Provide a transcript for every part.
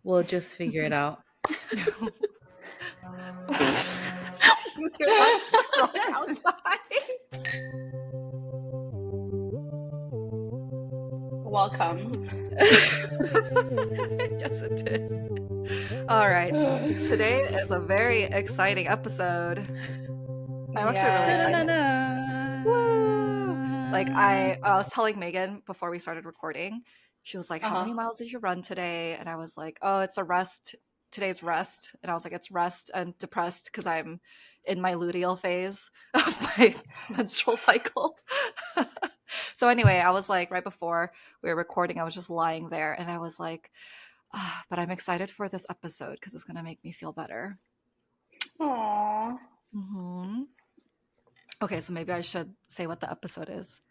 We'll just figure it out. You hear that outside? Welcome. Yes, it did. All right. Today is a very exciting episode. I'm actually really excited. Woo! Like I was telling Megan before we started recording, she was like, "How many miles did you run today?" And I was like, "Oh, it's a rest. Today's rest." And I was like, "It's rest and depressed because I'm in my luteal phase of my menstrual cycle." So anyway, I was like, right before we were recording, I was just lying there, and I was like, "But I'm excited for this episode because it's gonna make me feel better." Aww. Mm-hmm. Okay, so maybe I should say what the episode is.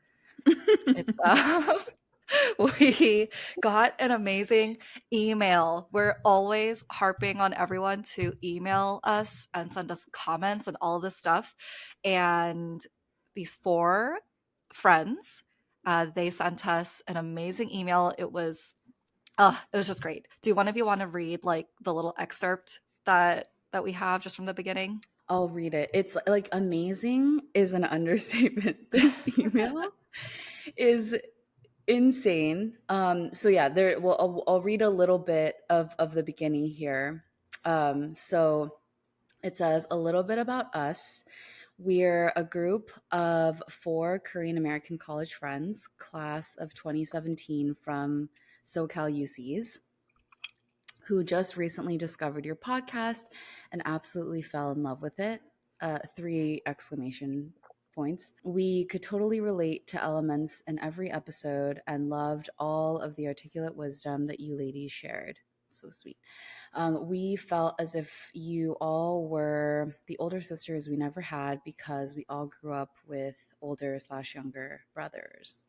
We got an amazing email. We're always harping on everyone to email us and send us comments and all this stuff. And these 4 friends, they sent us an amazing email. It was just great. Do one of you want to read like the little excerpt that we have just from the beginning? I'll read it. It's like amazing is an understatement. This email is insane. So yeah, there. Well, I'll read a little bit of the beginning here. So it says a little bit about us. We're a group of 4 Korean American college friends, class of 2017 from SoCal UCs, who just recently discovered your podcast and absolutely fell in love with it. 3 exclamation points. We could totally relate to elements in every episode and loved all of the articulate wisdom that you ladies shared. So sweet. We felt as if you all were the older sisters we never had because we all grew up with older/younger brothers.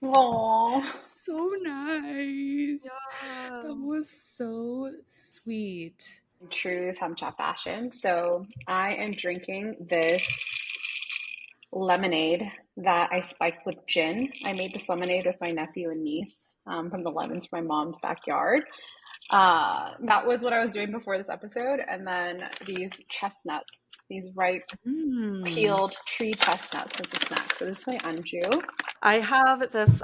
Aww. So nice. Yeah. That was so sweet. True samcha fashion. So I am drinking this lemonade that I spiked with gin. I made this lemonade with my nephew and niece from the lemons from my mom's backyard. That was what I was doing before this episode. And then these chestnuts, these ripe peeled tree chestnuts as a snack. So this is my anju. I have this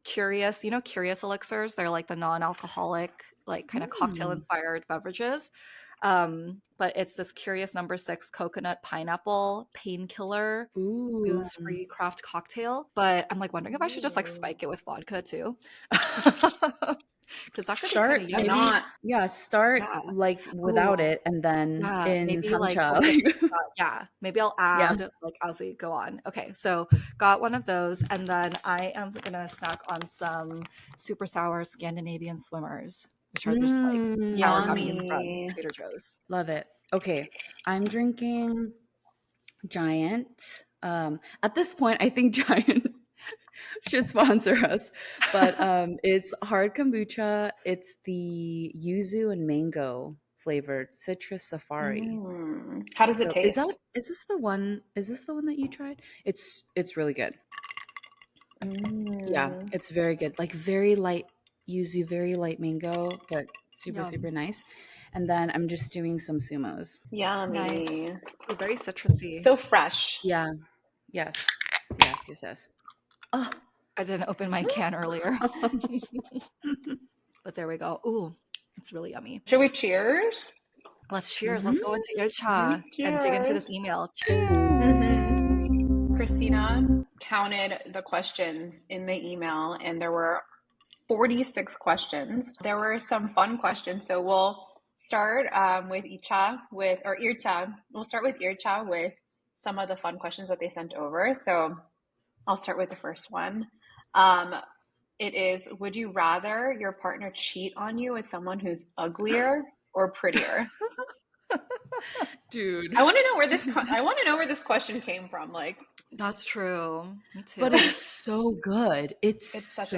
curious elixirs. They're like the non-alcoholic, like kind of cocktail inspired beverages. But it's this curious number 6 coconut pineapple painkiller booze-free craft cocktail. But I'm like wondering if I should just like spike it with vodka too. Because that could start be kind of maybe, start like without it and then in maybe samcha. Maybe I'll add like as we go on. Okay, so got one of those, and then I am gonna snack on some super sour Scandinavian swimmers, which are just like sour gummies from Trader Joe's. Love it. Okay, I'm drinking Giant. At this point, I think Giant should sponsor us, but it's hard kombucha. It's the yuzu and mango flavored citrus safari. How does it taste? Is this the one that you tried? It's really good. Yeah, it's very good. Like very light yuzu, very light mango, but super nice. And then I'm just doing some sumos. Yummy. Nice. Very citrusy. So fresh. Yeah. Yes. Oh, I didn't open my can earlier. But there we go. Ooh, it's really yummy. Should we cheers? Let's cheers. Let's go into ircha and dig into this email. Cheers. Christina counted the questions in the email, and there were 46 questions. There were some fun questions, so we'll start with Ircha. We'll start with Ircha with some of the fun questions that they sent over. So I'll start with the first one. It is, would you rather your partner cheat on you with someone who's uglier or prettier? Dude, I want to know where this question came from. Like, that's true. Me too. But it's so good. It's such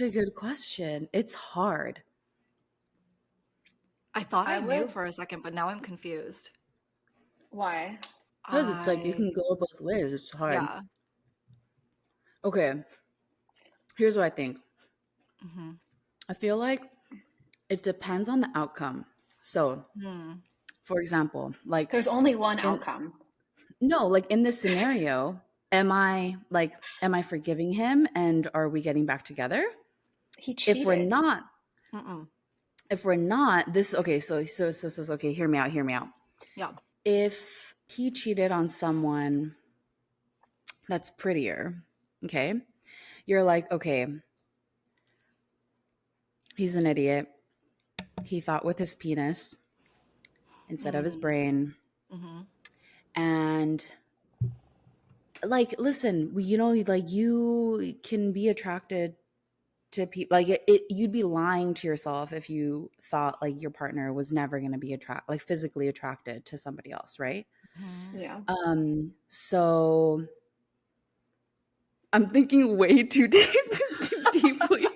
a good question. It's hard. I thought I knew for a second, but now I'm confused. Why? Because it's like you can go both ways. It's hard. Yeah. Okay. Here's what I think. I feel like it depends on the outcome. So, Hmm. for example, like There's only one in outcome. no, like in this scenario, am I forgiving him and are we getting back together? He If we're cheated. not, Mm-mm. if we're not, this okay, so okay, hear me out, hear me out. Yeah. If he cheated on someone that's prettier, okay? You're like, okay, he's an idiot. He thought with his penis instead of his Mm. brain. Mm-hmm. And like, listen, like you can be attracted to people. Like you'd be lying to yourself if you thought like your partner was never going to be like physically attracted to somebody else, right? Mm-hmm. Yeah. So I'm thinking way too deeply.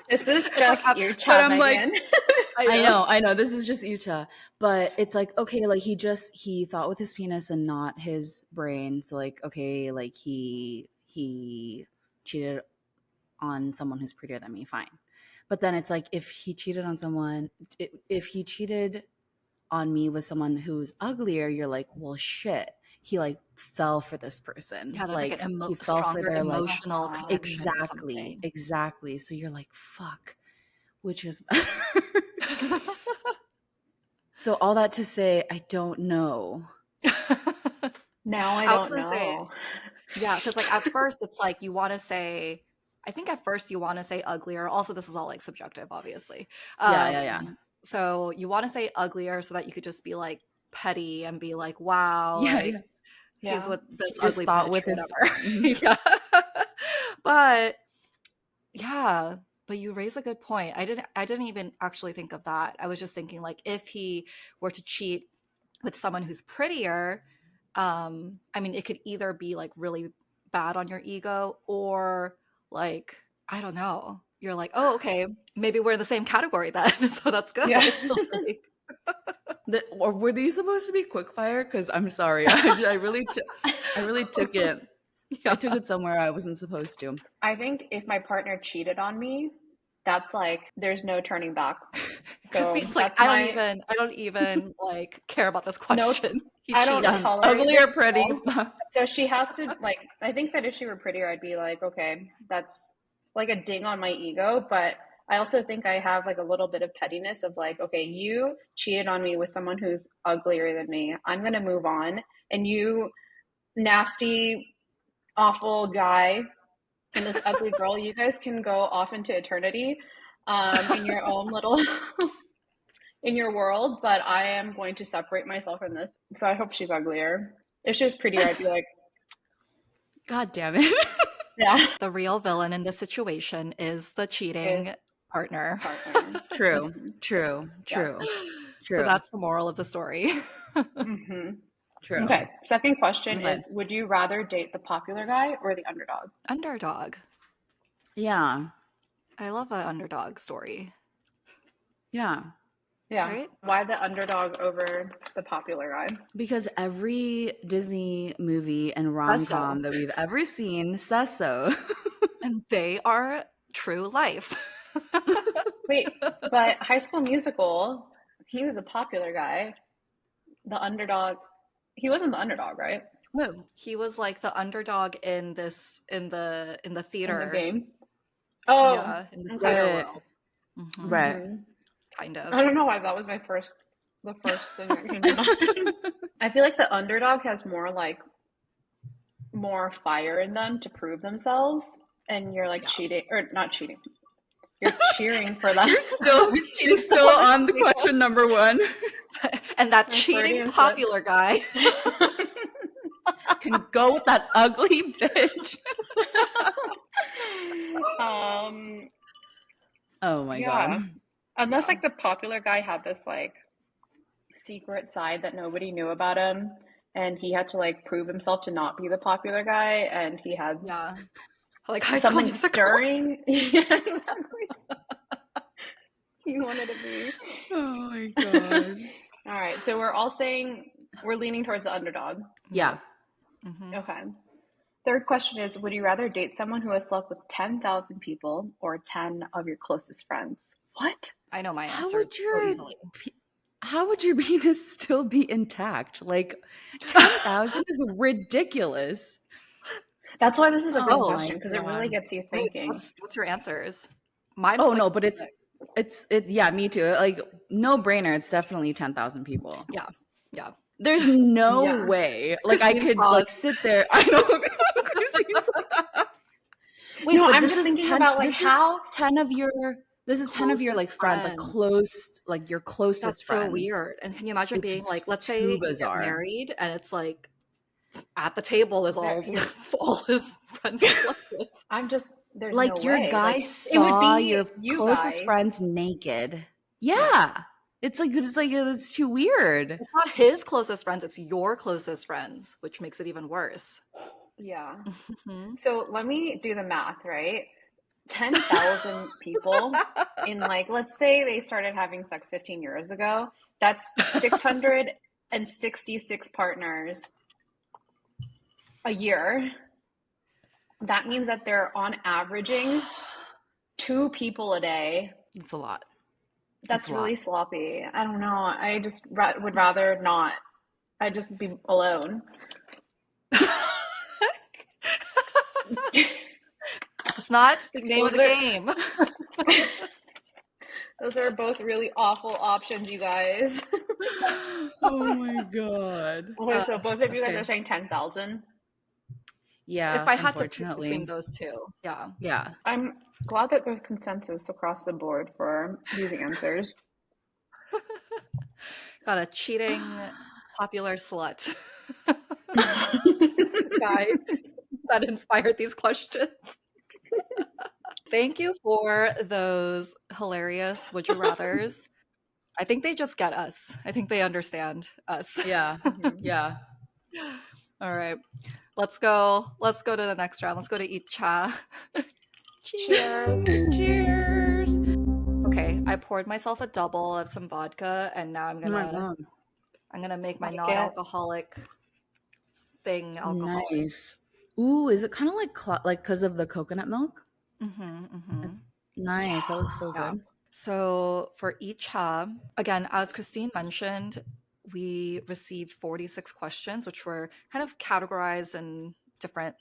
This is It's like, just your But chat, I'm like, Megan. I know. This is just Utah, but it's like okay, like he thought with his penis and not his brain. So like okay, like he cheated on someone who's prettier than me, fine. But then it's like if he cheated on someone, if he cheated on me with someone who's uglier, you're like, well, shit. He like fell for this person. Yeah, there's like Like an he fell for stronger their like emotional Uh-huh. connection or exactly, something. exactly. So you're like, fuck, which is better. So all that to say, I don't know. Now I I was don't gonna say, know. yeah, because like at first it's like you want to say, I think at first you want to say uglier. Also, this is all like subjective, obviously. Yeah, Um, yeah, yeah. so you want to say uglier so that you could just be like petty and be like, wow, Yeah, like yeah. he's Yeah. with He this just ugly thought bitch with or his whatever. Yeah. But yeah, but you raise a good point. I didn't even actually think of that. I was just thinking like if he were to cheat with someone who's prettier, I mean it could either be like really bad on your ego or like I don't know. You're like, "Oh, okay, maybe we're in the same category then." So that's good. Yeah. Like, or were these supposed to be quick fire? Because I'm sorry, I really took it. I yeah. took it somewhere I wasn't supposed to. I think if my partner cheated on me, that's like there's no turning back. So Christine's like, that's my I don't even like care about this no, question. He I don't cheated. tolerate Ugly this or at pretty? all. So she has to like I think that if she were prettier, I'd be like, okay, that's like a ding on my ego. But I also think I have like a little bit of pettiness of like, okay, you cheated on me with someone who's uglier than me. I'm gonna move on. And you nasty, awful guy and this ugly girl, you guys can go off into eternity in your own little in your world, but I am going to separate myself from this. So I hope she's uglier. If she was prettier, I'd be like, God damn it! yeah, The real villain in this situation is the is cheating partner. partner. True, Hmm. true, Yes. true, So true, that's the moral of the story. Hmm. true. Okay. Second question Okay. is, would you rather date the popular guy or the underdog? Underdog. Yeah, I love an underdog story, yeah. Yeah. right? Why the underdog over the popular guy? Because every Disney movie and rom Says so. com that we've ever seen says so. And they are true life. Wait, but High School Musical, he was a popular guy. The underdog, he wasn't the underdog, right? Whoa. He was like the underdog in the In the theater. game. Oh, Yeah, in the okay. theater Right, world. Hmm. right. Hmm. Kind of. I don't know why that was the first thing that came to mind. I feel like the underdog has more fire in them to prove themselves, and you're like Yeah. cheating or not cheating. You're cheering for them. You're still on the question number one. And that My cheating Freudian slip. popular guy. Can go with that ugly bitch. um, Oh my god. yeah. Unless Yeah. like the popular guy had this like secret side that nobody knew about him, and he had to like prove himself to not be the popular guy, and he had Yeah. Like High School something Musical. stirring. Yeah, exactly. He wanted to be. Oh my god. All right, so we're all saying we're leaning towards the underdog. Yeah. hmm Okay. Third question is, would you rather date someone who has slept with 10,000 people or 10 of your closest friends? What? I know my How answer would so your easily. how would your penis still be intact? Like 10,000 is ridiculous. That's why this is a good Oh my question because it really God. gets you Wait, thinking. what's your answers? Mine was Oh like no, but 26. yeah, me too. Like no brainer. It's definitely 10,000 people. Yeah. Yeah. There's no Yeah. way like I Christine could like paused. sit there. I know. Christine's like, wait, No, but I'm just thinking about like this is how 10 of your Closest like friends, friend. like your closest That's so friends. weird. And can you imagine being like, It's let's say too you get bizarre. married and it's like at the table is all very, all his friends he slept with. I'm just, there's no Like your way. Like guys it would saw be your you closest guys. friends naked. Yeah. Yeah. It's too weird. It's not his closest friends, it's your closest friends, which makes it even worse. Yeah. Mhm. So let me do the math, right? 10,000 people in like, let's say they started having sex 15 years ago. That's 666 partners a year. That means that they're on averaging two people a day. It's a lot. It's That's a lot. really sloppy. I don't know. I just would rather not. I'd just be alone. It's not the name of Those the are game. those are both really awful options, you guys. Oh my God. Okay, so both of you guys are Okay. saying 10,000. If Yeah, I had to pick between unfortunately. those two, yeah. Yeah. I'm glad that there's consensus across the board for these answers. Got a cheating popular slut guy that inspired these questions. Thank you for those hilarious would you rathers. I think they just get us. I think they understand us. Yeah. Mhm. Yeah. All right. Let's go to the next round. Let's go to eat cha. Cheers. Cheers. Okay, I poured myself a double of some vodka and now I'm Oh my gonna God. I'm gonna make my Spike it. non-alcoholic thing alcoholic. Nice. Ooh, is it kind of like like because of the coconut milk? Mm-hmm, mm-hmm. It's nice. That looks so Yeah. good. So for each hub, again, as Christine mentioned, we received 46 questions, which were kind of categorized in different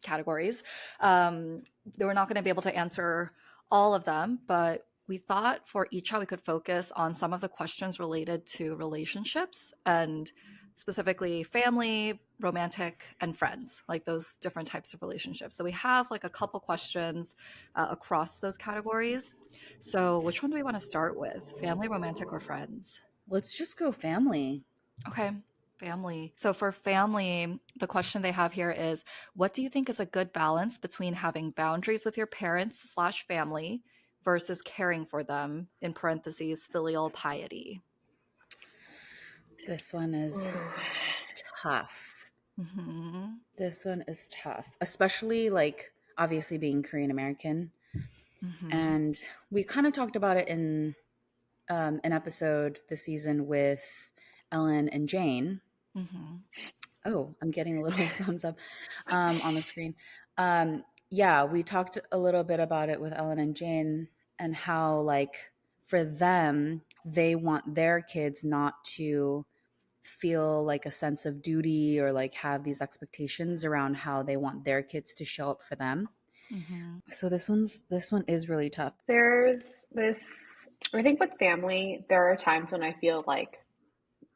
categories. They were not going to be able to answer all of them, but we thought for each hub we could focus on some of the questions related to relationships and specifically family, romantic, and friends, like those different types of relationships. So we have like a couple questions across those categories. So which one do we want to start with? Family, romantic, or friends? Let's just go family. Okay, family. So for family, the question they have here is, what do you think is a good balance between having boundaries with your parents slash family versus caring for them, in parentheses, filial piety? This one is Ooh. tough. Mm-hmm. This one is tough, especially like obviously being Korean American. Mm-hmm. And we kind of talked about it in an episode this season with Ellen and Jane. Mm-hmm. Oh, I'm getting a little thumbs up on the screen. Yeah, we talked a little bit about it with Ellen and Jane and how, like, for them, they want their kids not to feel like a sense of duty or like have these expectations around how they want their kids to show up for them. Mm-hmm. So this one is really tough. There's this, I think with family, there are times when I feel like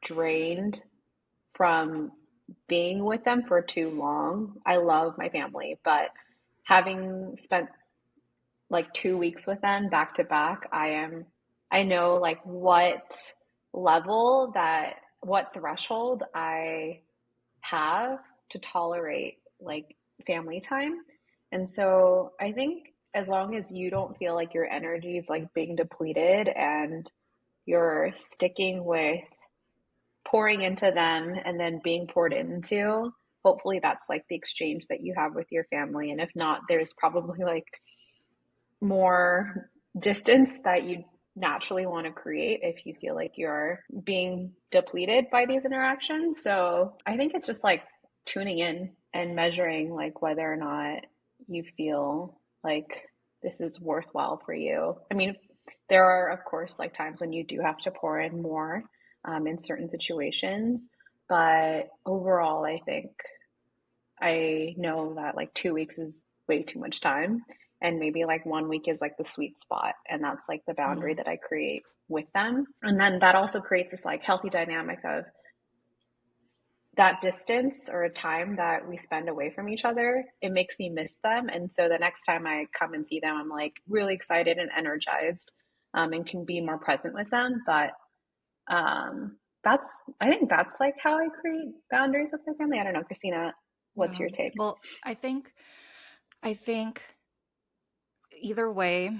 drained from being with them for too long. I love my family, but having spent like 2 weeks with them back to back, I know like what threshold I have to tolerate like family time. And so I think as long as you don't feel like your energy is like being depleted and you're sticking with pouring into them and then being poured into, hopefully that's like the exchange that you have with your family. And if not, there's probably like more distance that you naturally want to create if you feel like you're being depleted by these interactions. So I think it's just like tuning in and measuring like whether or not you feel like this is worthwhile for you. I mean, there are, of course, like times when you do have to pour in more in certain situations, but overall, I think I know that like 2 weeks is way too much time, and maybe like 1 week is like the sweet spot, and that's like the boundary Mm, that I create with them. And then that also creates this like healthy dynamic of that distance or a time that we spend away from each other, it makes me miss them. And so the next time I come and see them, I'm like really excited and energized, and can be more present with them. But that's, I think that's like how I create boundaries with my family. I don't know, Christina, what's Yeah. your take? Well, I think either way,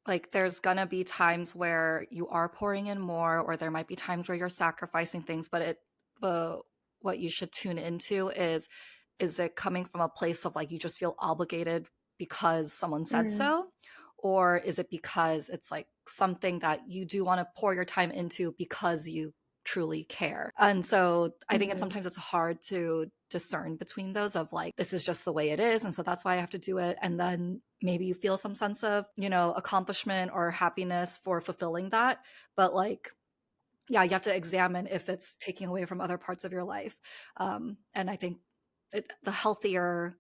like there's gonna be times where you are pouring in more, or there might be times where you're sacrificing things, but the what you should tune into is it coming from a place of like you just feel obligated because someone said Mm, so? Or is it because it's like something that you do want to pour your time into because you truly care? And so I think mm-hmm, sometimes it's hard to discern between those of like, this is just the way it is. And so that's why I have to do it. And then maybe you feel some sense of, accomplishment or happiness for fulfilling that. But like, yeah, you have to examine if it's taking away from other parts of your life. And I think the healthier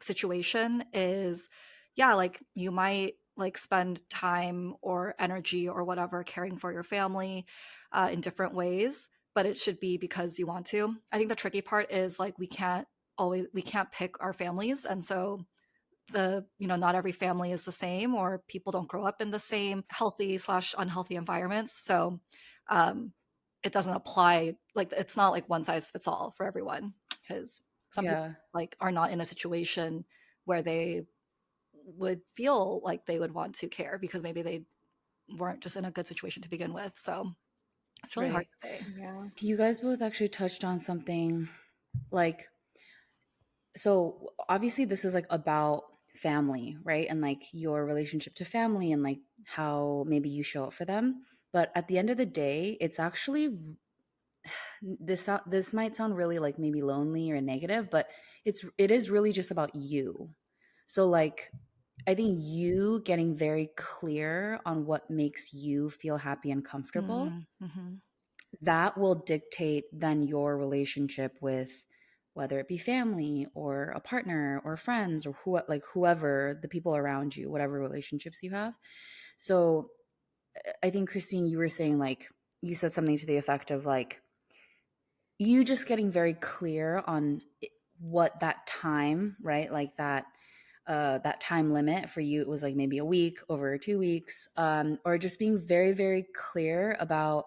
situation is, yeah, like you might like spend time or energy or whatever caring for your family in different ways, but it should be because you want to. I think the tricky part is like we can't pick our families, and so not every family is the same, or people don't grow up in the same healthy slash unhealthy environments. So um it doesn't apply, like it's not like one size fits all for everyone, because some people yeah, like are not in a situation where they would feel like they would want to care because maybe they weren't just in a good situation to begin with. So it's really hard right. to say. yeah. You guys both actually touched on something like, so obviously this is like about family, right? And like your relationship to family and like how maybe you show up for them. But at the end of the day, it's actually this might sound really like maybe lonely or negative, but it is really just about you. So like I think you getting very clear on what makes you feel happy and comfortable, Mm-hmm. that will dictate then your relationship with whether it be family or a partner or friends or whoever the people around you, whatever relationships you have. So I think Christine, you were saying like you said something to the effect of like you just getting very clear on what that time, right? Like that time limit for you, it was like maybe a week, over 2 weeks, or just being very, very clear about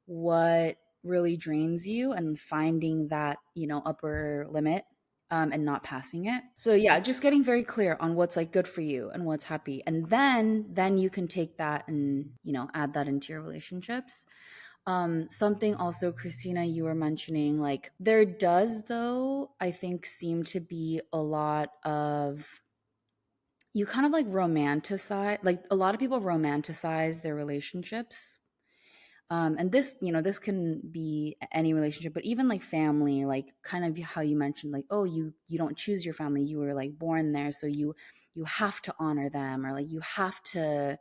what really drains you and finding that, upper limit, and not passing it. So yeah, just getting very clear on what's like good for you and what's happy. And then you can take that and, add that into your relationships. Something also, Christina, you were mentioning, like there does though, I think seem to be a lot of, you kind of like romanticize, like a lot of people romanticize their relationships, and this can be any relationship, but even like family, like kind of how you mentioned like, oh, you don't choose your family, you were like born there, so you have to honor them, or like you have to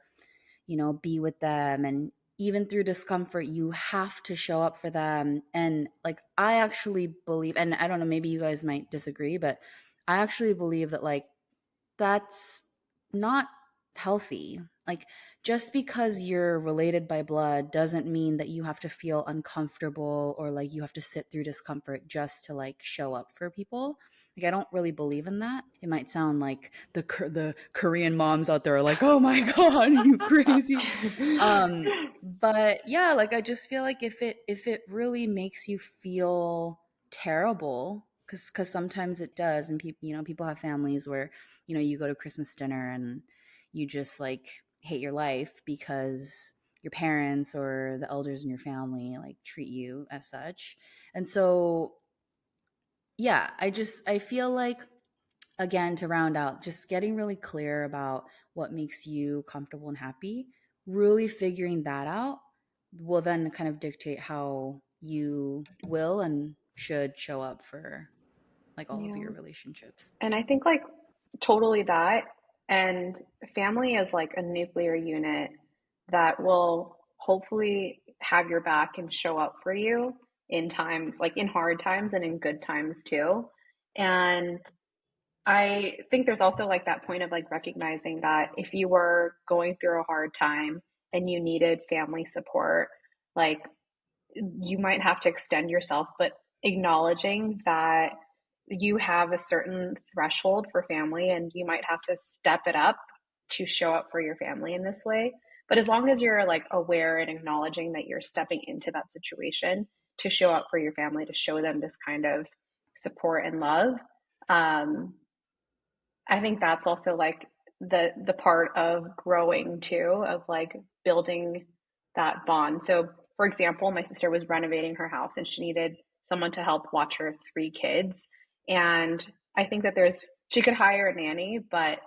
be with them, and even through discomfort you have to show up for them. And like I actually believe, and I don't know, maybe you guys might disagree, but I actually believe that like that's not healthy. Like, just because you're related by blood doesn't mean that you have to feel uncomfortable or like you have to sit through discomfort just to like show up for people. Like, I don't really believe in that. It might sound like the Korean moms out there are like, "Oh my god, you crazy." But yeah, like I just feel like if it really makes you feel terrible, because sometimes it does, and people have families where you go to Christmas dinner and you just like hate your life because your parents or the elders in your family like treat you as such. And so yeah, I feel like, again, to round out, just getting really clear about what makes you comfortable and happy, really figuring that out will then kind of dictate how you will and should show up for like all of Yeah. your relationships. And I think like totally that. And family is like a nuclear unit that will hopefully have your back and show up for you in times, like in hard times and in good times too. And I think there's also like that point of like recognizing that if you were going through a hard time and you needed family support, like you might have to extend yourself, but acknowledging that you have a certain threshold for family and you might have to step it up to show up for your family in this way. But as long as you're like aware and acknowledging that you're stepping into that situation to show up for your family, to show them this kind of support and love, um, I think that's also like the part of growing too, of like building that bond. So, for example, my sister was renovating her house and she needed someone to help watch her three kids. And I think that she could hire a nanny, but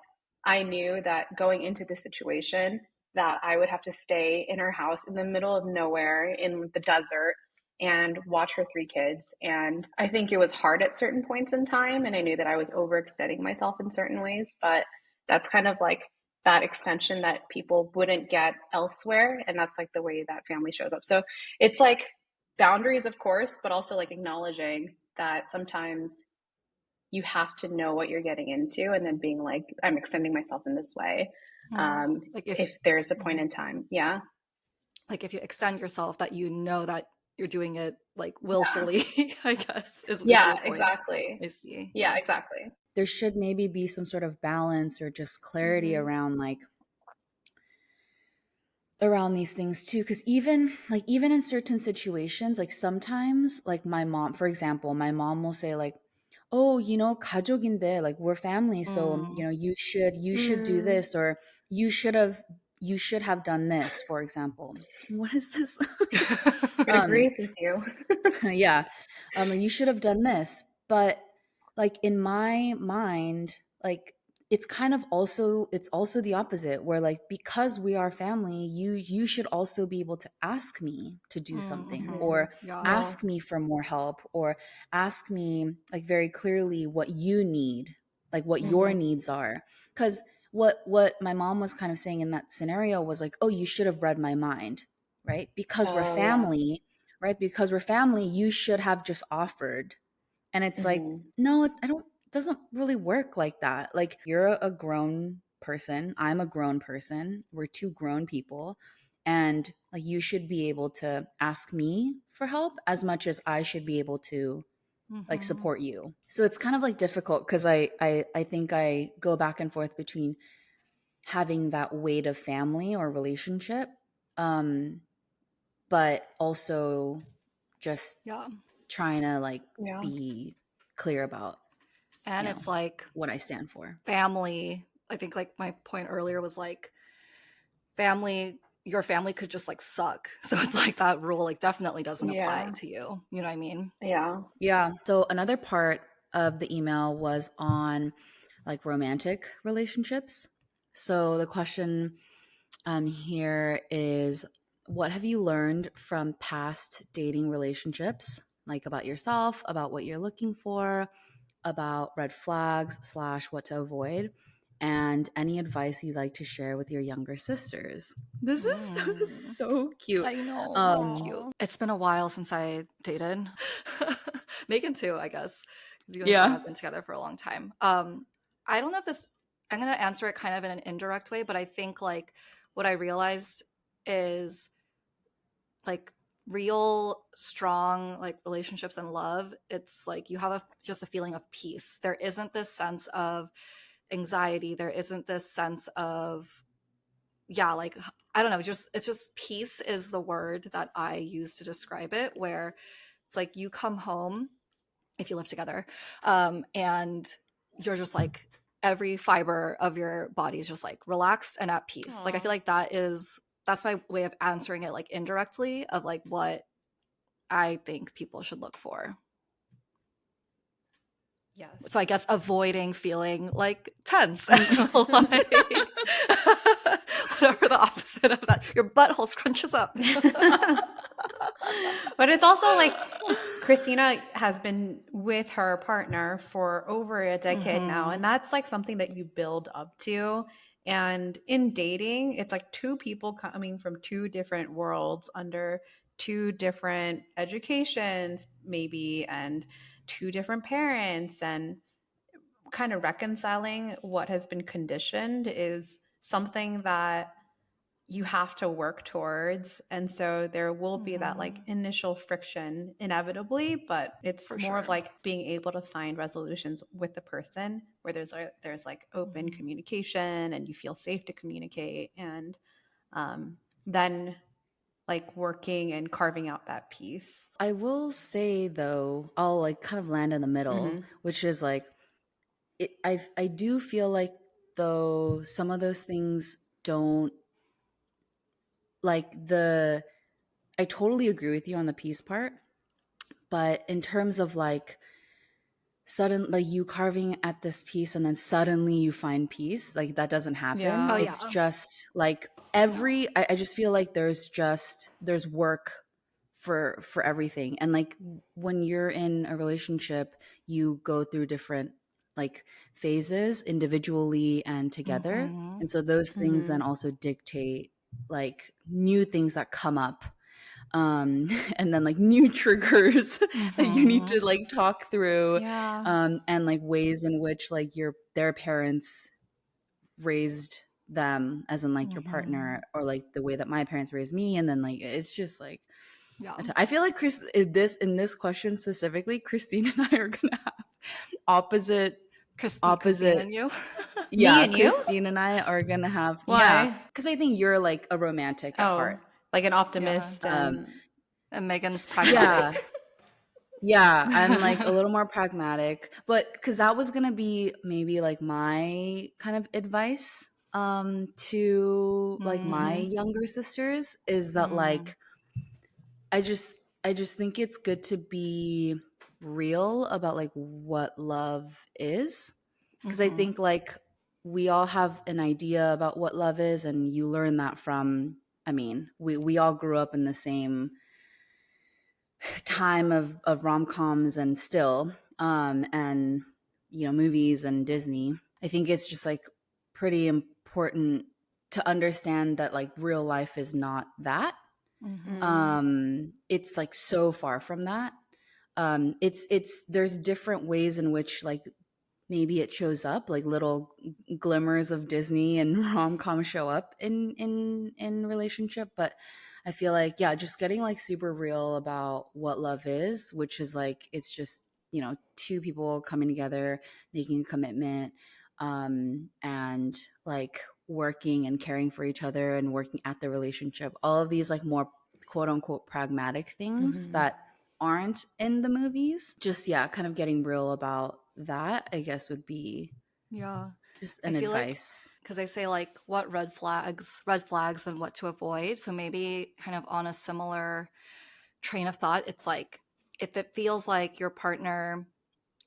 I knew that going into the situation that I would have to stay in her house in the middle of nowhere in the desert and watch her three kids. And I think it was hard at certain points in time. And I knew that I was overextending myself in certain ways, but that's kind of like that extension that people wouldn't get elsewhere. And that's like the way that family shows up. So it's like boundaries, of course, but also like acknowledging that sometimes you have to know what you're getting into and then being like, I'm extending myself in this way. Like if there's a point in time. Yeah. like if you extend yourself, that you know that you're doing it like willfully, I guess is Yeah, your point. exactly. I see. Yeah, exactly. There should maybe be some sort of balance or just clarity around like around these things too, because even in certain situations, like sometimes like my mom, for example, my mom will say like, oh, 가족인데, like we're family, so you should do Mm, this, or you should have done this, for example. What is this? it um agrees with you. yeah, like, you should have done this, but like in my mind, like it's also the opposite, where like, because we are family, you should also be able to ask me to do something, Mhm. or Yeah. Yeah. ask me for more help, or ask me like very clearly what you need, like what your Mhm. needs are. Because what my mom was kind of saying in that scenario was like, oh, you should have read my mind, right? Because we're Oh, yeah. family, right? Because we're family, you should have just offered. And it's like, Mhm. no, it doesn't really work like that. Like, you're a grown person, I'm a grown person, we're two grown people. And like, you should be able to ask me for help as much as I should be able to like support you. So it's kind of like difficult, because I think I go back and forth between having that weight of family or relationship, um, but also just Yeah. trying to like Yeah. be clear about, And it's like what I stand for. family. I think like my point earlier was like your family could just like suck. So it's like that rule like definitely doesn't apply Yeah. to you. You know what I mean? Yeah. Yeah. So another part of the email was on like romantic relationships. So the question here is, what have you learned from past dating relationships? Like, about yourself, about what you're looking for, about red flags slash what to avoid, and any advice you'd like to share with your younger sisters. This is so cute. I know, so Um, cute. It's been a while since I dated. Megan too, I guess. 'Cause you and I yeah. have been together for a long time. I don't know if this. I'm gonna answer it kind of in an indirect way, but I think like what I realized is like real strong like relationships and love. It's like you have just a feeling of peace. There isn't this sense of anxiety. There isn't this sense of like I don't know, just it's just peace is the word that I use to describe it, where it's like you come home if you live together, and you're just like every fiber of your body is just like relaxed and at peace. Like I feel like that's my way of answering it, like indirectly, of like what I think people should look for. Yes. So I guess avoiding feeling like tense and like whatever the opposite of that. Your butthole scrunches up. But it's also like Christina has been with her partner for over a decade now, and that's like something that you build up to. And in dating, it's like two people coming from two different worlds under two different educations, maybe, and two different parents, and kind of reconciling what has been conditioned is something that you have to work towards. And so there will be that like initial friction inevitably, but it's For more of sure. like being able to find resolutions with the person where there's like open communication and you feel safe to communicate, and then like working and carving out that piece. I will say though, I'll like kind of land in the middle, which is like I do feel like though some of those things don't like the I totally agree with you on the peace part, but in terms of like sudden like you carving at this piece and then suddenly you find peace, like that doesn't happen. Yeah. Oh, It's yeah. just like I just feel like there's work for everything. And like when you're in a relationship, you go through different like phases individually and together. And so those things then also dictate like new things that come up, and then like new triggers that you need to like talk through, Yeah. and like ways in which like their parents raised them, as in like your partner, or like the way that my parents raised me, and then like it's just like Yeah. I feel like Chris in this question specifically, Christine and I are gonna have opposite Christine and you. Me yeah, and you? Christine and I are gonna have, yeah, Why? because I think you're like a romantic at Oh, heart. like an Yeah. optimist um and And Megan's pragmatic. yeah. Yeah, I'm like a little more pragmatic, but because that was gonna be maybe like my kind of advice to like my younger sisters, is that like I just I just think it's good to be real about like what love is, because I think like we all have an idea about what love is, and you learn that from, I mean, we all grew up in the same time of rom-coms and still, and movies and Disney. I think it's just like pretty important to understand that like real life is not that. It's like so far from that. It's there's different ways in which like maybe it shows up, like little glimmers of Disney and rom-com show up in relationship. But I feel like, yeah, just getting like super real about what love is, which is like it's just two people coming together, making a commitment, and like working and caring for each other and working at the relationship, all of these like more quote unquote pragmatic things that aren't in the movies. Just, yeah, kind of getting real about that, I guess, would be Yeah. just I an feel like advice. because I say like what red flags and what to avoid. So maybe kind of on a similar train of thought, it's like if it feels like your partner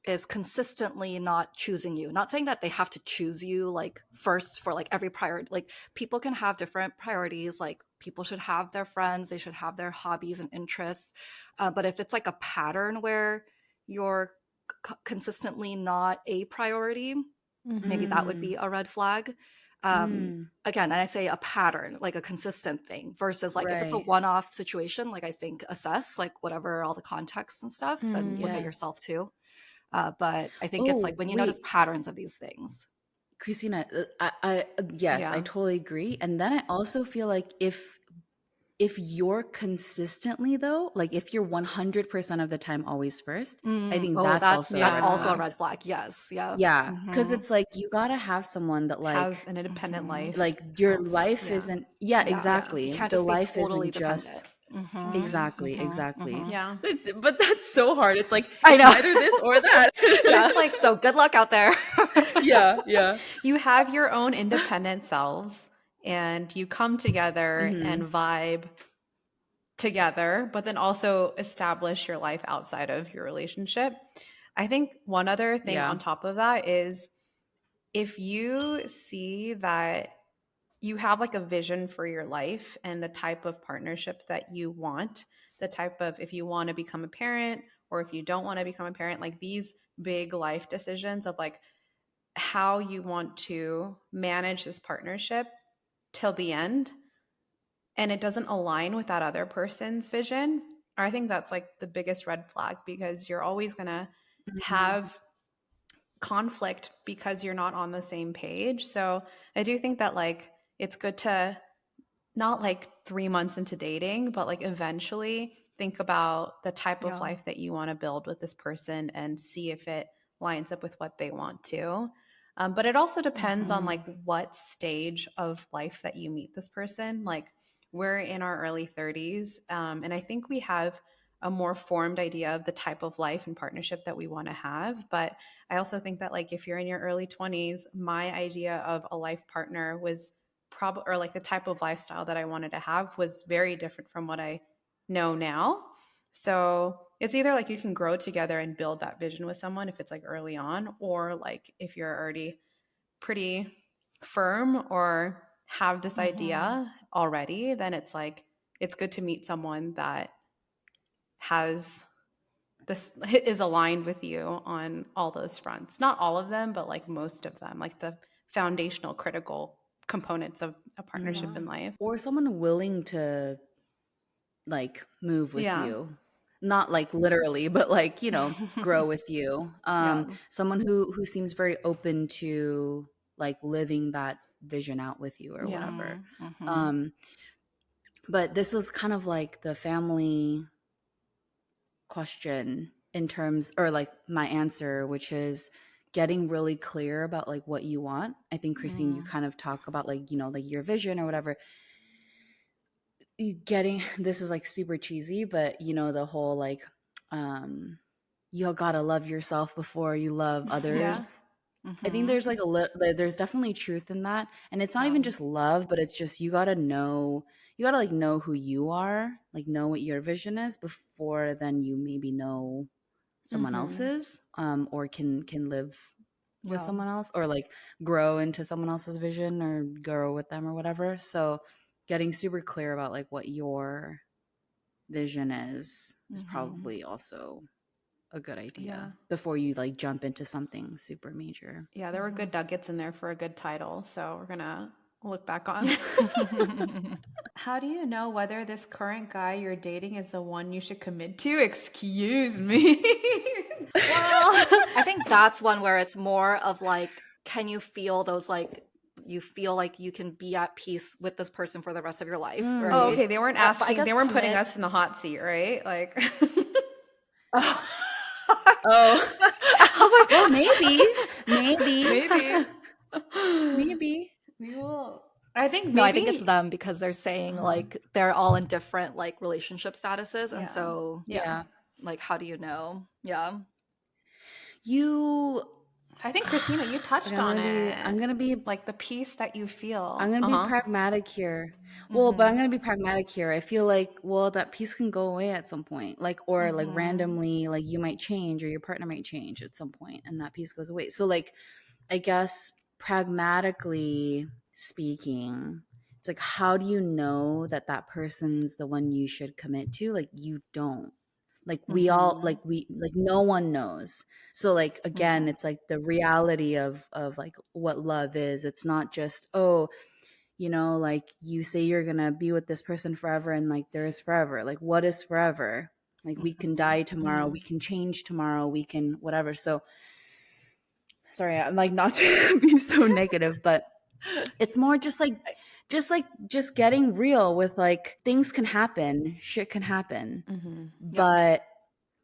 is consistently not choosing you, not saying that they have to choose you like first for like every priority. Like people can have different priorities, like people should have their friends, they should have their hobbies and interests, but if it's like a pattern where you're consistently not a priority, maybe that would be Mm, a red flag. mm, Again, I say a pattern, like a consistent thing, versus like if it's a right. one-off situation, like I think assess like whatever all the context and stuff and look at Yeah. yourself too. But I think it's like Oh, when you wait, notice patterns of these things. Christina, yes, I yeah. totally agree. And then I also feel like if you're consistently though, like if you're 100% of the time always first, I think Oh, that's that's also a that's red also a flag. Yeah. red flag. Yes. Yeah. Yeah, because Mm-hmm. it's like you gotta have someone that Has like an independent life like your outside. life Yeah. isn't, yeah, Yeah. Yeah. You exactly, can't the just be life totally isn't dependent. just Mm-hmm. exactly, Mm-hmm. exactly. Mm-hmm. Yeah. But that's so hard. It's like I it's know. neither this or that. Yeah. So good luck out there. Yeah, yeah. You have your own independent selves and you come together and Hmm. vibe together, but then also establish your life outside of your relationship. I think one other thing Yeah. on top of that is if you see that you have like a vision for your life and the type of partnership that you want, the type of, if you want to become a parent or if you don't want to become a parent, like these big life decisions of like how you want to manage this partnership till the end, and it doesn't align with that other person's vision, I think that's like the biggest red flag, because you're always going to Mhm. have conflict because you're not on the same page. So I do think that like it's good to not like 3 months into dating, but like eventually think about the type of Yeah. life that you want to build with this person and see if it lines up with what they want to. But it also depends on like what stage of life that you meet this person. Like we're in our early 30s, and I think we have a more formed idea of the type of life and partnership that we want to have. But I also think that like if you're in your early 20s, my idea of a life partner was probably, or like the type of lifestyle that I wanted to have was very different from what I know now. So it's either like you can grow together and build that vision with someone if it's like early on, or like if you're already pretty firm or have this idea already, then it's like it's good to meet someone that has this is aligned with you on all those fronts. Not all of them, but like most of them, like the foundational critical components of a partnership Yeah. in life. Or someone willing to like move with Yeah. you. Not like literally, but like, grow with you. Yeah. Someone who seems very open to like living that vision out with you or Yeah. whatever. Mm-hmm. Um, but this was kind of like the family question in terms, or like my answer, which is getting really clear about like what you want. I think Christine, you kind of talk about like, like your vision or whatever. Getting this is like super cheesy, but the whole like you gotta love yourself before you love Yeah. others. I think Mm-hmm. there's like there's definitely truth in that, and it's not Yeah. even just love, but it's just you gotta like know who you are, like know what your vision is before then you maybe know someone Mm-hmm. else's, or can live with Yeah. someone else, or like grow into someone else's vision or grow with them or whatever. So getting super clear about like what your vision is Mm-hmm. probably also a good Yeah. idea before you like jump into something super major. Yeah. There were good nuggets in there for a good title. So we're going to look back on. How do you know whether this current guy you're dating is the one you should commit to? Excuse me. Well, I think that's one where it's more of like, can you feel those like you feel like you can be at peace with this person for the rest of your life, Oh, right? okay. They weren't But I asking, they guess weren't putting commit. us in the hot seat, right? Like, Oh. Oh, I well, was like, maybe, maybe. maybe. we will. I think No, I think it's maybe. them because they're saying like they're all in different like relationship statuses, and Yeah. so Yeah. Yeah, like how do you know? Yeah. you. I think Christina, you Okay, touched I'm on gonna be. it. I'm gonna be. Like the peace that you I'm feel. gonna be Uh-huh. pragmatic here. Well, but Mm-hmm. I'm gonna be pragmatic here. I feel like, well, that piece can go away at some point, like, or like Mm-hmm. randomly, like you might change or your partner might change at some point, and that piece goes away. So, like, I guess pragmatically speaking, it's like, how do you know that that person's the one you should commit to? Like, you don't. Like like no one knows. So like again, it's like the reality of like what love is. It's not just, oh, like you say you're gonna be with this person forever and like there is forever. Like what is forever? Like we can die tomorrow, we can change tomorrow, we can whatever. So sorry, I'm like not to be so negative, but it's more just getting real with like things can happen, shit can happen. Yeah. But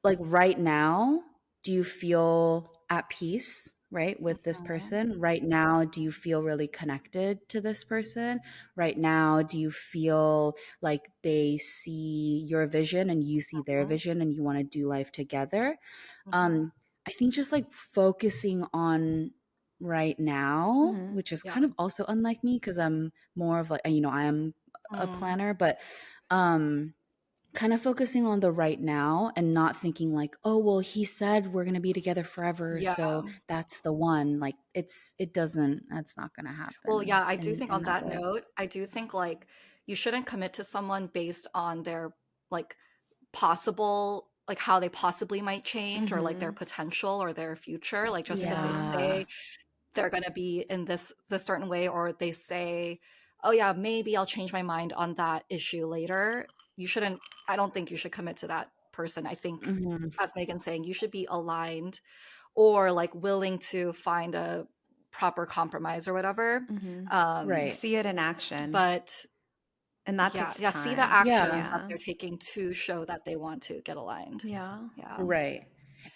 like right now, do you feel at peace, right, with this person? Right now, do you feel really connected to this person? Right now, do you feel like they see your vision and you see their vision and you want to do life together? Mm-hmm. I think just like focusing on right now, Mm-hmm. which is Yeah. kind of also unlike me because I'm more of like, I am a Mm. planner, but um kind of focusing on the right now and not thinking like, oh, well, he said we're going to be together forever, Yeah. so that's the one. Like that's not going to Well, happen yeah, I do think in on that that way. note, I do think like you shouldn't commit to someone based on their like possible like how they possibly might change or like their Mhm. potential or their future. Like just because they Yeah. say they're going to be in this certain way, or they say, oh yeah, maybe I'll change my mind on that issue later, you shouldn't, I don't think you should commit to that person. I think, Mhm. as Megan's saying, you should be aligned or like willing to find a proper compromise or whatever. Mhm. Right. See it in action, But and that yeah, takes yeah, see the time. Yeah. actions that Yeah. they're taking to show that they want to get aligned. Yeah. Yeah. Right.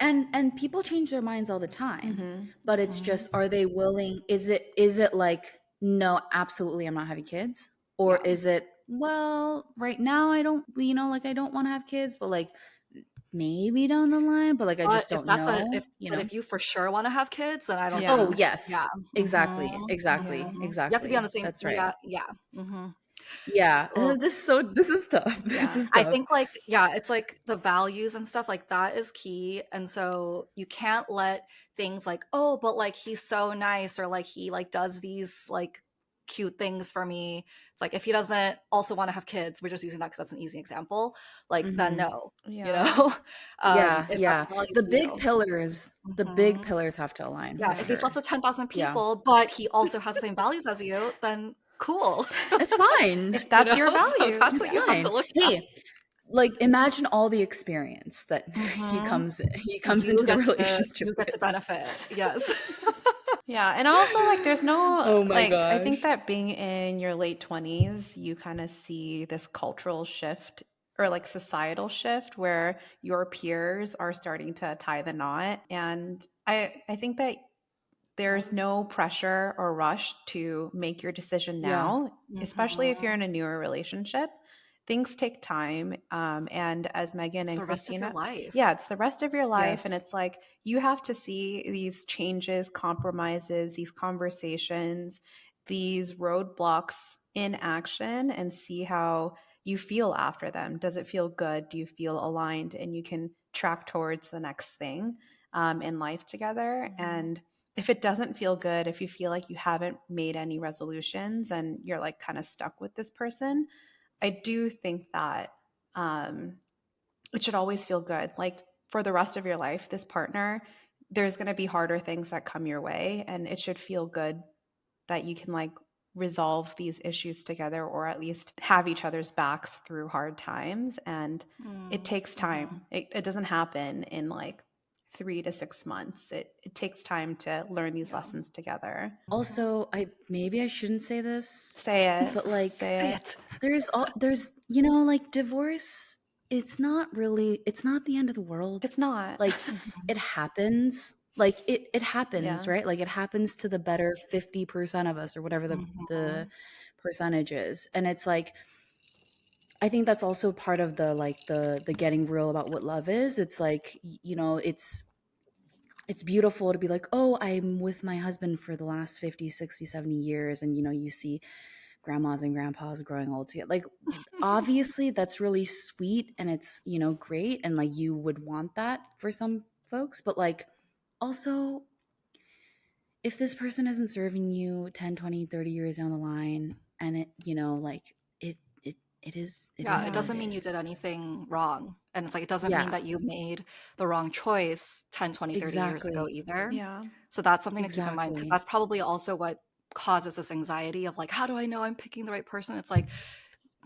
And people change their minds all the time. Mhm. But it's Mhm. just, are they willing, is it like, no, absolutely I'm not having kids? Or Yeah. is it, well, right now I don't, like I don't want to have kids, but like maybe down the line, but like I But just if don't that's a know, if but if you for sure want to have kids, then I don't Oh, Yeah. think, yes. yeah. Exactly. Mhm. Exactly. Yeah. Mhm. You have to be on the Exactly. same, That's right. yeah, yeah. Mhm. Yeah. Ugh. This is tough. This Yeah. is I tough. think like, yeah, it's like the values and stuff like that is key. And so you can't let things like, oh, but like he's so nice, or like he like does these like cute things for me. It's like if he doesn't also want to have kids, we're just using that because that's an easy example. Like then Mhm. no, you Yeah. know, Yeah, if that's yeah. a value The for big you. pillars, the big Mhm. pillars have to align Yeah, for if he slept sure. with 10,000 Yeah. people, but he also has the same values as you, then cool. It's fine. If You that's your know? So values, that's what It's you yeah. have to fine. look at. Hey, like imagine all the experience that Mhm. he comes You into the get to relationship you get with. to benefit. Yes. Yeah, and also like there's no Oh my like I gosh. think that being in your late 20s, you kind of see this cultural shift or like societal shift where your peers are starting to tie the knot, and I think that there's no pressure or rush to make your decision Yeah. now, especially if you're in Mhm. a newer relationship. Things take time. And as Megan It's and the rest of your Christina, life. yeah, it's the rest of your life. And Yes. it's like you have to see these changes, compromises, these conversations, these roadblocks in action and see how you feel after them. Does it feel good? Do you feel aligned? And you can track towards the next thing in life together. Mhm. And if it doesn't feel good, if you feel like you haven't made any resolutions and you're like kind of stuck with this person, I do think that um, it should always feel good. Like for the rest of your life, this partner, there's going to be harder things that come your way, and it should feel good that you can like resolve these issues together or at least have each other's backs through hard times. And it Mm, takes time. mhm. It doesn't happen in like 3 to 6 months. It takes time to learn these Yeah. lessons together. Mhm. Also, maybe I shouldn't say this, Say it. but like Say Say it. it. there's like divorce, it's not the end of the world. It's not. Like Mhm. it happens. Like it happens, Yeah. right? Like it happens to the better 50% of us or whatever the Mhm. percentage is. And it's like I think that's also part of the getting real about what love is. It's like it's beautiful to be like, oh, I'm with my husband for the last 50, 60, 70 years, and you see grandmas and grandpas growing old together. Like obviously that's really sweet and it's great, and like you would want that for some folks, but like also if this person isn't serving you 10, 20, 30 years down the line, and it like it Yeah, is it what Yeah. it doesn't mean you did is. anything wrong. And it's like, it doesn't mean Yeah, that you made the wrong choice 10, 20, 30 years ago exactly. either. Yeah. So that's something to keep in mind, because Exactly. that's probably also what causes this anxiety of like, how do I know I'm picking the right person? It's like,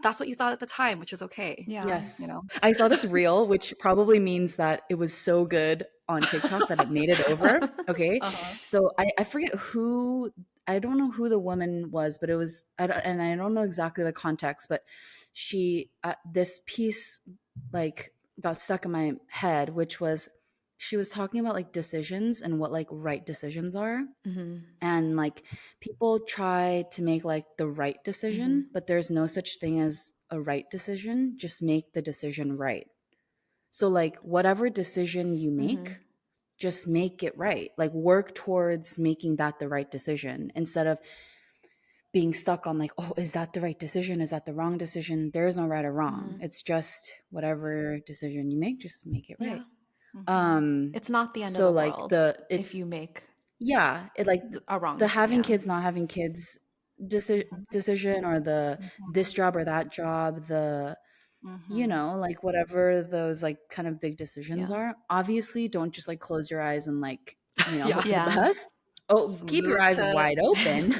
that's what you thought at the time, which is okay, Yeah. you Yes. know? I saw this reel, which probably means that it was so good on TikTok that it made it over. Okay. Uh-huh. So I forget who, I don't know who the woman was, but it was, and I don't know exactly the context, but this piece like got stuck in my head, which was she was talking about like decisions and what like right decisions are. Hmm. And like people try to make like the right Hmm. decision, but there's no such thing as a right decision. Just make the decision right. So like whatever decision you Hmm. make, just make it right. Like work towards making that the right decision instead of being stuck on like, oh, is that the right decision, is that the wrong decision? There is no right or wrong. Hmm. it's just whatever decision you make, just make it right. Yeah. Mhm. um It's not the end of so the like world the if you it's make yeah, it like a wrong the decision. having Yeah. kids not having kids decision, or the this Mhm. job or that job, the you know, like whatever those like kind of big decisions Yeah. are. Obviously, don't just like close your eyes and like, you know, Yeah. hope for the Yeah. best. Oh, Just keep your move eyes to wide open.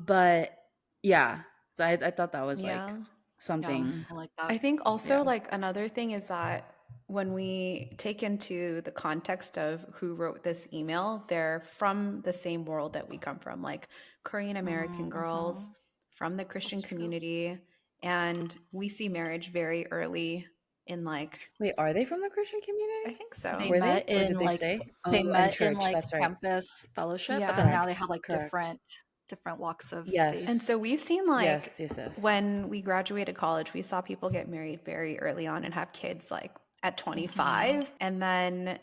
But yeah, so I thought that was like Yeah. Yeah, something. I like I that. think also Yeah. like another thing is that when we take into the context of who wrote this email, they're from the same world that we come from, like Korean American girls from the Christian That's true. community. And we see marriage very early in like, Wait, are they from the Christian I community? think so. They Were they? met Or in did they like say? they Oh, in met in church. like That's right. campus fellowship, but then Yeah. now they Correct. have like Correct. different walks of Yes. And faith. so we've seen like Yes, yes, yes. when we graduated college, we saw people get married very early on and have kids like at 25. And then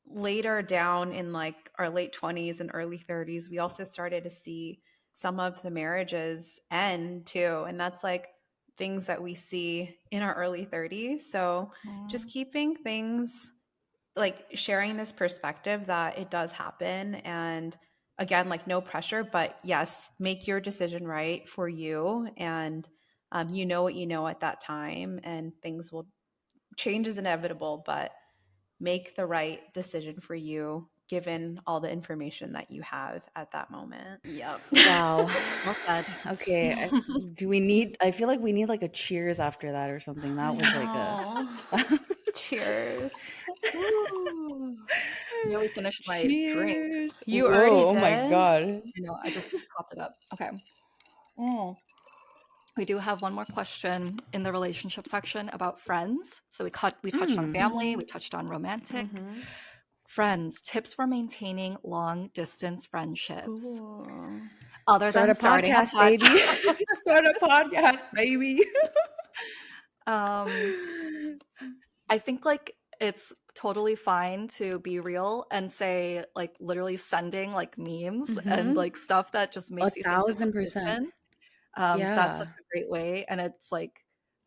later down in like our late 20s and early 30s, we also started to see some of the marriages end too. And that's like things that we see in our early 30s. So just keeping things like sharing this perspective that it does happen, and again, like no pressure, but yes, make your decision right for you, and you know what you know at that time, and things will change is inevitable, but make the right decision for you given all the information that you have at that moment. Yep. Wow. Well said. Okay. I feel like we need like a cheers after that or something. That was like a Cheers. Woo. Nearly finished my drink. cheers. You already Whoa, oh my did? God. No, I just topped it up. Okay. We do have one more question in the relationship section about friends. So we touched on family, we touched on romantic. Friends, tips for maintaining long distance friendships. Ooh. Other Start than a starting a podcast, baby. podcast. Start a podcast, baby. I think like it's totally fine to be real and say like literally sending like memes and like stuff that just makes you think of the 1,000%. person. That's such Yeah. a great way. And it's like,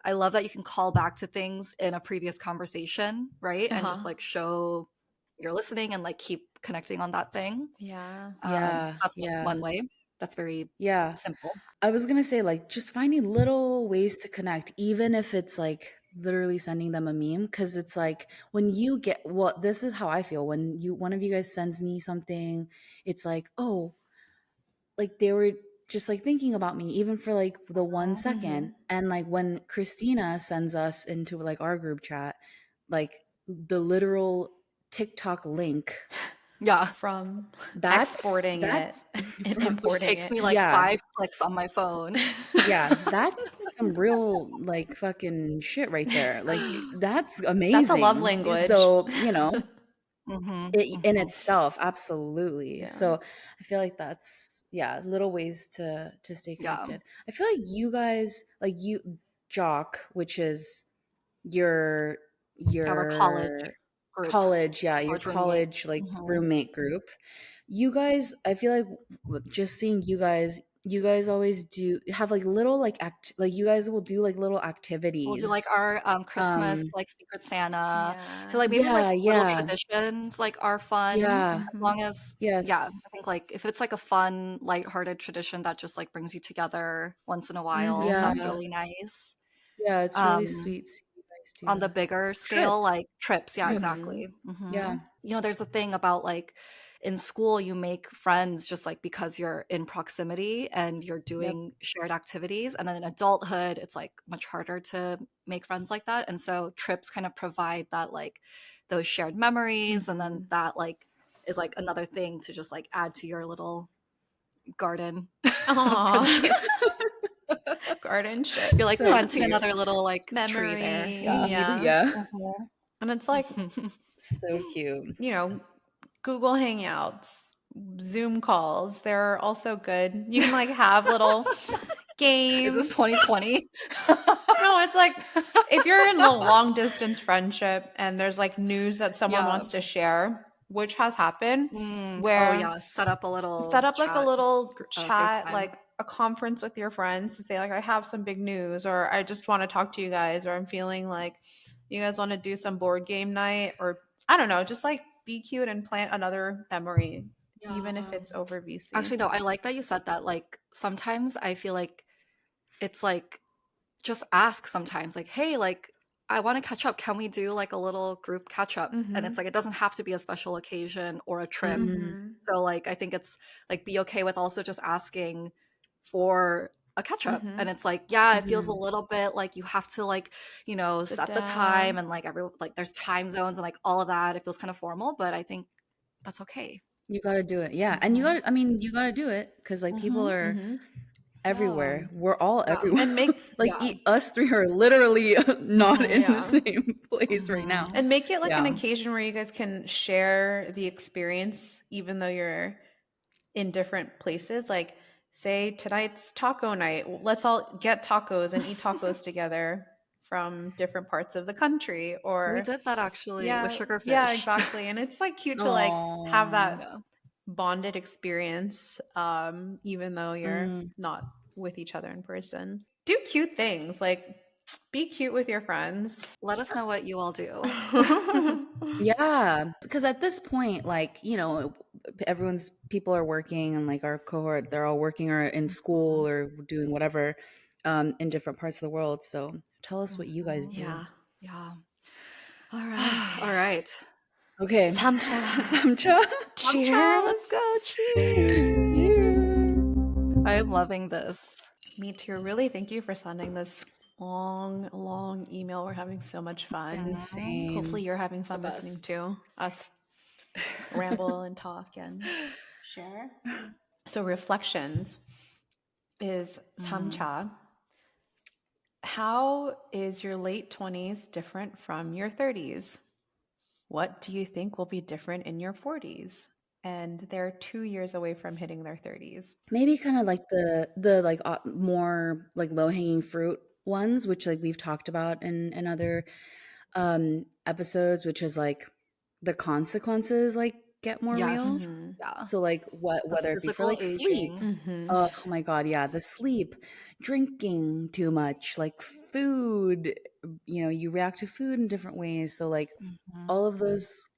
I love that you can call back to things in a previous conversation, right? And just like show you're listening and like keep connecting on that thing. Yeah. Yeah. So that's Yeah. one way. That's very Yeah. simple. I was gonna say, like, just finding little ways to connect, even if it's like literally sending them a meme, because it's like when you get, well, this is how I feel when one of you guys sends me something, it's like, oh, like they were just like thinking about me, even for like the 1 second. And like when Christina sends us into like our group chat, like the literal TikTok link. Yeah. From That's exporting it and from, Which importing takes it. me like yeah. 5 clicks on my phone. Yeah, that's some real like fucking shit right there. Like that's amazing. That's a love language. So, you know, Mhm, in mhm. itself, absolutely. Yeah. So I feel like that's, yeah, little ways to stay Yeah. connected. I feel like you guys, like you, Jock, which is your Our college group. college, yeah, your College roommate. college like Mhm. roommate group. You guys, I feel like just seeing you guys always do have like little like like you guys will do like little We'll activities. do like our Christmas like Secret Santa. So like maybe like Yeah, little yeah, traditions like are fun yeah, as long as yes, I think like if it's like a fun, lighthearted tradition that just like brings you together once in a while, that's yeah, really nice. yeah. It's really Um sweet seeing you guys do on the that. bigger scale, Trips, like trips, yeah, trips. exactly. Yeah, You know, there's a thing about like in school, you make friends just like because you're in proximity and you're yep. doing shared activities. And then in adulthood, it's like much harder to make friends like that. And so trips kind of provide that like those shared memories. And then that like is like another thing to just like add to your little garden. Aww. Garden shit. You're like So planting cute. another little like tree Memory. there. Seed, Yeah. yeah. And it's like, So cute. you know, Google Hangouts, Zoom calls, they're also good. You can like have little games. Is this 2020? No, it's like if you're in a long distance friendship and there's like news that someone Yeah. wants to share, which has happened, Oh where yeah, set up like a a little chat, FaceTime. like a conference with your friends to say like I have some big news, or I just want to talk to you guys, or I'm feeling like you guys want to do some board game night, or I don't know, just like be cute and plant another memory, even if Yeah. it's over VC. Actually, no, I like that you said that. Like sometimes I feel like it's like just ask sometimes, like, hey, like I want to catch up. Can we do like a little group catch up? And it's like it doesn't have to be a special occasion or a trip. Mhm. So like I think it's like be okay with also just asking for a catch up. And it's like, yeah, it feels a little bit like you have to like, you know, Sit set the time down. and like like there's time zones and like all of that. It feels kind of formal, but I think that's okay. You gotta do it. Yeah. And you gotta, I mean, you gotta do it because like people are Yeah. everywhere. We're all Yeah. everywhere. And make Like Yeah. us three are literally not in the Yeah. same place right now. And make it like an Yeah. occasion where you guys can share the experience, even though you're in different places. Like, say tonight's taco night. Let's all get tacos and eat tacos together from different parts of the country. We Or did that actually with yeah, sugarfish. exactly. And it's like cute to like have that Yeah. bonded experience, even though you're Mm. not with each other in person. Do cute things, like be cute with your friends. Let us know what you all do. Yeah. Because at this point, like, you know, people are working and like our cohort, they're all working or in school or doing whatever in different parts of the world. So tell us what you guys do. Yeah. Yeah. All right. All right. Okay. Samcha. Samcha. Cheers. Let's go. Cheers. I am loving this. Me too. Really, thank you for sending this long email. We're having so much fun. Insane. Hopefully, you're having It's the fun listening best. to us ramble and talk and share. So, reflections is samcha. How is your late 20s different from your 30s? What do you think will be different in your 40s? And they're 2 years away from hitting their 30s. Maybe kind of like the like more like low-hanging fruit ones, which like we've talked about in other episodes, which is like the consequences like get more real. Yes. Yeah. So like The whether it be for physical like sleep. aging. Oh my God, yeah, the sleep, drinking too much, like food, you know, you react to food in different ways. So like all of those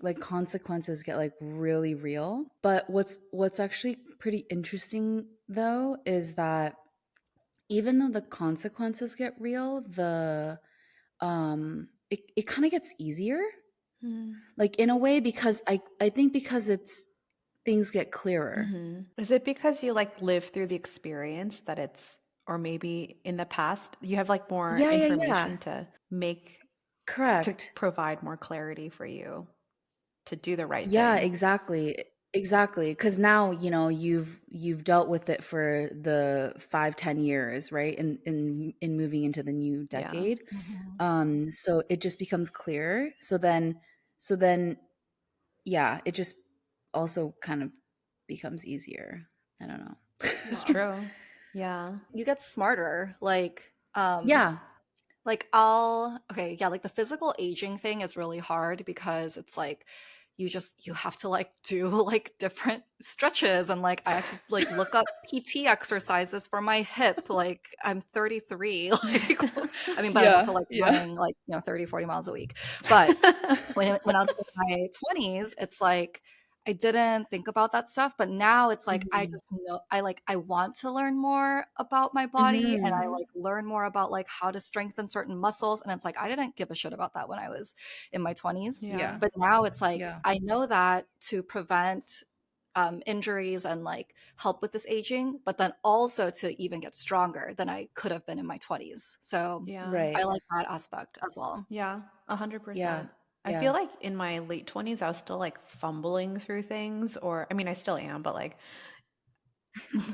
like consequences get like really real. But what's actually pretty interesting though is that even though the consequences get real, it kind of gets easier. Like in a way because I think because it's things get clearer. Is it because you like live through the experience that it's, or maybe in the past, you have like more Yeah, yeah, information yeah. to make, to Correct. provide more clarity for you to do the right Yeah, thing? exactly. Exactly. Because now, you know, you've dealt with it for the 5-10 years, right? In moving into the new Yeah. decade. So it just becomes clearer. So then yeah, it just also kind of becomes easier. I don't know. It's true. Yeah. You get smarter. Yeah. Like okay, yeah, like the physical aging thing is really hard because it's like you have to like do like different stretches and like I have to like look up PT exercises for my hip. Like I'm 33. Like I mean, but I'm also like Yeah. running like, you know, 30-40 miles a week. But when I was in my 20s, it's like I didn't think about that stuff, but now it's like I just know I want to learn more about my body and I like learn more about like how to strengthen certain muscles, and it's like I didn't give a shit about that when I was in my 20s. Yeah. But now it's like Yeah. I know that to prevent injuries and like help with this aging, but then also to even get stronger than I could have been in my 20s. So Yeah. Right. I like that aspect as well. Yeah. 100%. Yeah. I Yeah. feel like in my late 20s, I was still like fumbling through things, or I mean, I still am, but like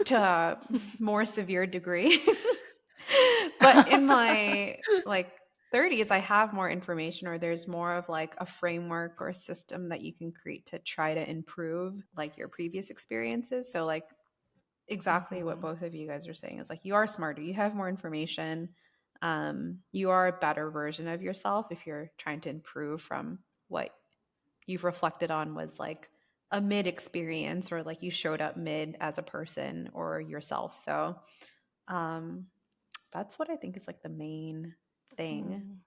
to a more severe degree. But in my like 30s, I have more information, or there's more of like a framework or a system that you can create to try to improve like your previous experiences. So like exactly what both of you guys are saying is like you are smarter, you have more information, you are a better version of yourself if you're trying to improve from what you've reflected on was like a mid experience, or like you showed up mid as a person or yourself. So that's what I think is like the main thing.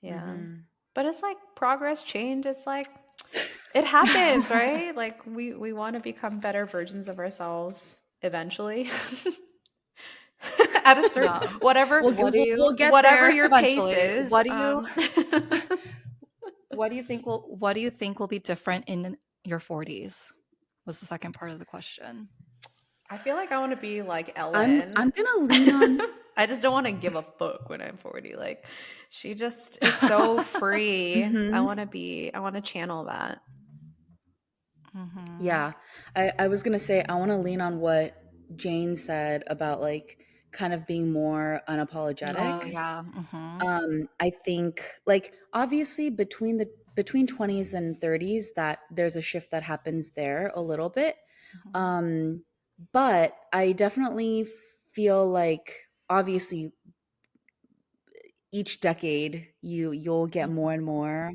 Yeah. But it's like progress, change, it's like it happens, right? Like we want to become better versions of ourselves eventually. at a certain Yeah. whatever We'll get whatever there your eventually. pace is. What do you think will be different in your 40s? Was the second part of the question. I feel like I want to be like Ellen. I'm gonna lean on. I just don't want to give a fuck when I'm 40. Like, she just is so free. Mhm. I want to channel that. Mm-hmm. Yeah, I was gonna say I want to lean on what Jane said about like kind of being more unapologetic. Oh yeah. Mm-hmm. I think like obviously between 20s and 30s that there's a shift that happens there a little bit. But I definitely feel like obviously each decade you'll get more and more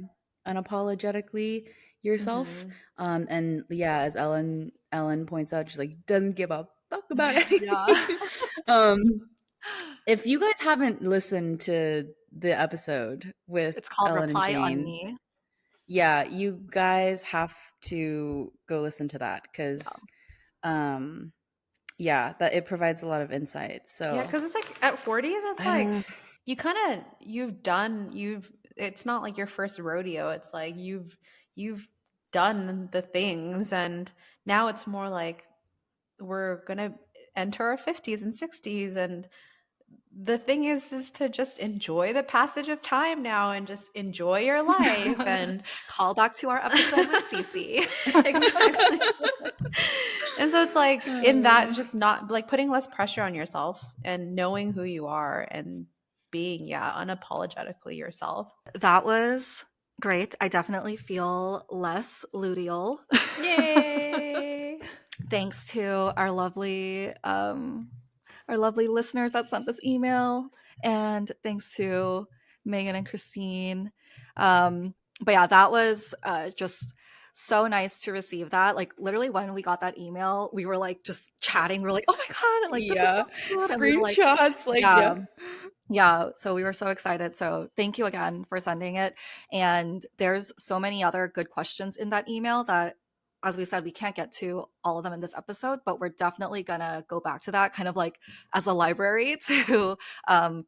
unapologetically yourself. And yeah, as Ellen points out, she's like doesn't give a fuck about anything. Yeah. um if you guys haven't listened to the episode with It's called Ellen and Reply on Jane, Me. yeah, you guys have to go listen to that because yeah, that it provides a lot of insight. So Yeah, because it's like at 40s, it's I like don't. it's not like your first rodeo. It's like you've done the things, and now it's more like we're gonna enter our 50s and 60s, and the thing is to just enjoy the passage of time now and just enjoy your life and call back to our episode with Cece. exactly. And so it's like in that, just not like putting less pressure on yourself and knowing who you are and being unapologetically yourself. That was great. I definitely feel less luteal. Yay. Thanks to our lovely listeners that sent this email, and thanks to Megan and Christine. But yeah, that was just so nice to receive that. Like literally when we got that email, we were like just chatting. We were like, oh my god, like this is so cute. And we were like, Screenshots, like yeah, so we were so excited. So thank you again for sending it. And there's so many other good questions in that email that, as we said, we can't get to all of them in this episode, but we're definitely gonna go back to that kind of like as a library to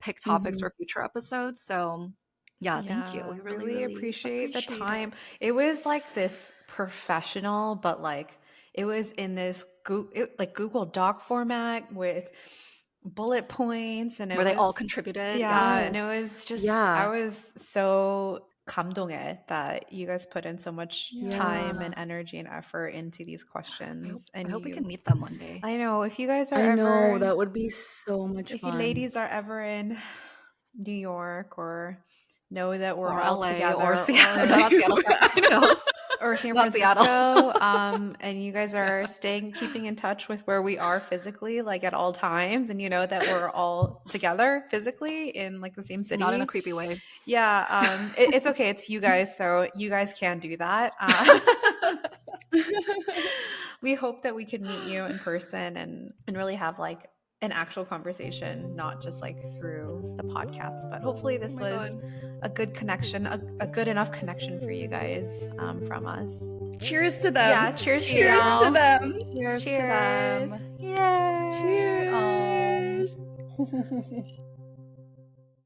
pick topics for future episodes. So yeah, thank you. We really appreciate the time. It was like this professional, but like it was in this Google Doc format with bullet points, and where they all contributed. And it was just I was so 감동해 that you guys put in so much time and energy and effort into these questions. I hope we can meet them one day. I know if you guys are I know ever, that would be so much if fun. you ladies are ever in New York or know that we're or all LA together or Seattle, not Seattle, or San Not Francisco, and you guys are keeping in touch with where we are physically, like at all times, and you know that we're all together physically in like the same city, not in a creepy way. Yeah, it's okay. It's you guys, so you guys can do that. We hope that we can meet you in person and really have like an actual conversation, not just like through the podcast. But hopefully this was a good connection, a good enough connection for you guys from us. Cheers to them. Yeah, cheers to them. Cheers to them. Yay. Cheers.